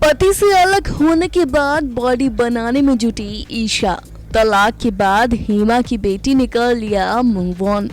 पति से अलग होने के बाद बॉडी बनाने में जुटी ईशा। तलाक के बाद हेमा की बेटी ने कर लिया मूव ऑन।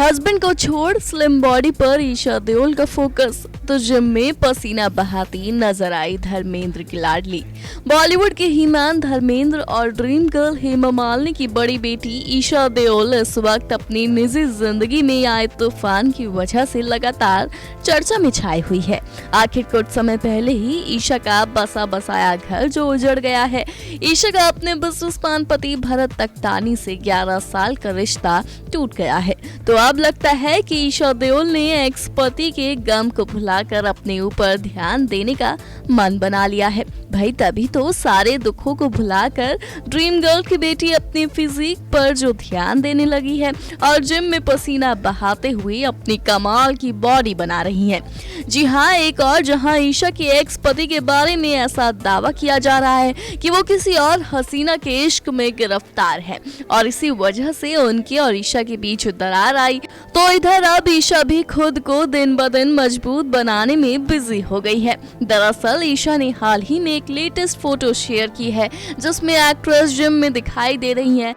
हस्बैंड को छोड़ स्लिम बॉडी पर ईशा देओल का फोकस। तो जिम में पसीना बहाती नजर आई धर्मेंद्र की लाडली। बॉलीवुड के हीमान धर्मेंद्र और ड्रीम गर्ल हेमा मालिनी की बड़ी बेटी ईशा देओल इस वक्त अपनी निजी जिंदगी में आए तूफान की वजह से लगातार चर्चा में छाई हुई है। आखिर कुछ समय पहले ही ईशा का बसा बसाया घर जो उजड़ गया है। ईशा का अपने बिजनेसमैन पति भरत तख्तानी से 11 साल का रिश्ता टूट गया है। तो अब लगता है कि ईशा देओल ने एक्स पति के गम को भुलाकर अपने ऊपर ध्यान देने का मन बना लिया है। भाई तभी तो सारे दुखों को भुलाकर ड्रीम गर्ल की बेटी अपनी फिजिक पर जो ध्यान देने लगी है और जिम में पसीना बहाते हुए अपनी कमाल की बॉडी बना रही है। जी हाँ, एक और जहां ईशा के एक्स पति के बारे में ऐसा दावा किया जा रहा है कि वो किसी और हसीना के इश्क में गिरफ्तार है और इसी वजह से उनके और ईशा के बीच दरार आई। तो इधर अब ईशा भी खुद को दिन ब दिन मजबूत बनाने में बिजी हो गई है। दरअसल ईशा ने हाल ही में एक लेटेस्ट फोटो शेयर की है जिसमें एक्ट्रेस जिम में दिखाई दे रही हैं।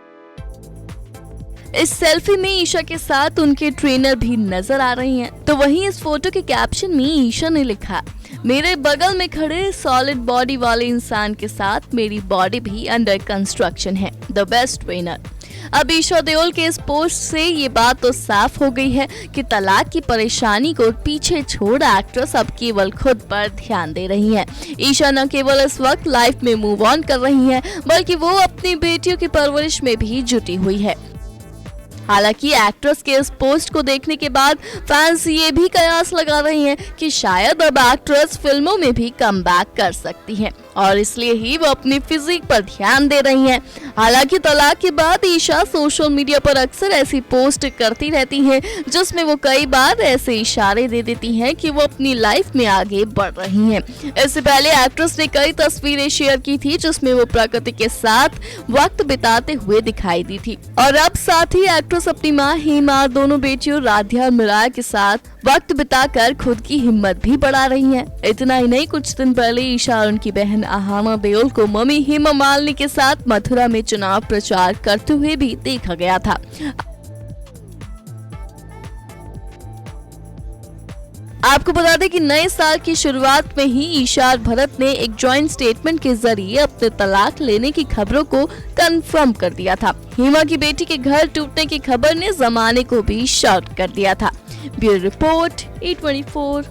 इस सेल्फी में ईशा के साथ उनके ट्रेनर भी नजर आ रही हैं। तो वहीं इस फोटो के कैप्शन में ईशा ने लिखा, मेरे बगल में खड़े सॉलिड बॉडी वाले इंसान के साथ मेरी बॉडी भी अंडर कंस्ट्रक्शन है, द बेस्ट ट्रेनर। अब ईशा देओल के इस पोस्ट से ये बात तो साफ हो गई है कि तलाक की परेशानी को पीछे छोड़ एक्ट्रेस अब केवल खुद पर ध्यान दे रही हैं। ईशा न केवल इस वक्त लाइफ में मूव ऑन कर रही हैं, बल्कि वो अपनी बेटियों की परवरिश में भी जुटी हुई है। हालांकि एक्ट्रेस के इस पोस्ट को देखने के बाद फैंस ये भी कयास लगा रहे हैं कि शायद अब एक्ट्रेस फिल्मों में भी कमबैक कर सकती हैं और इसलिए ही वो अपनी फिजिक पर ध्यान दे रही हैं। हालांकि तलाक के बाद ईशा सोशल मीडिया पर अक्सर ऐसी पोस्ट करती रहती हैं जिसमें वो कई बार ऐसे इशारे दे देती हैं कि वो अपनी लाइफ में आगे बढ़ रही हैं। इससे पहले एक्ट्रेस ने कई तस्वीरें शेयर की थी जिसमें वो प्रकृति के साथ वक्त बिताते हुए दिखाई दी थी और अब साथ ही एक्ट्रेस अपनी माँ हेमा, दोनों बेटियों राध्या और मिराया के साथ वक्त बिताकर खुद की हिम्मत भी बढ़ा रही हैं। इतना ही नहीं, कुछ दिन पहले ईशा और उनकी बहन अहाना देओल को मम्मी हेमा मालिनी के साथ मथुरा में चुनाव प्रचार करते हुए भी देखा गया था। आपको बता दें कि नए साल की शुरुआत में ही ईशा और भरत ने एक जॉइंट स्टेटमेंट के जरिए अपने तलाक लेने की खबरों को कंफर्म कर दिया था। हेमा की बेटी के घर टूटने की खबर ने जमाने को भी शॉक कर दिया था। Bureau report E24।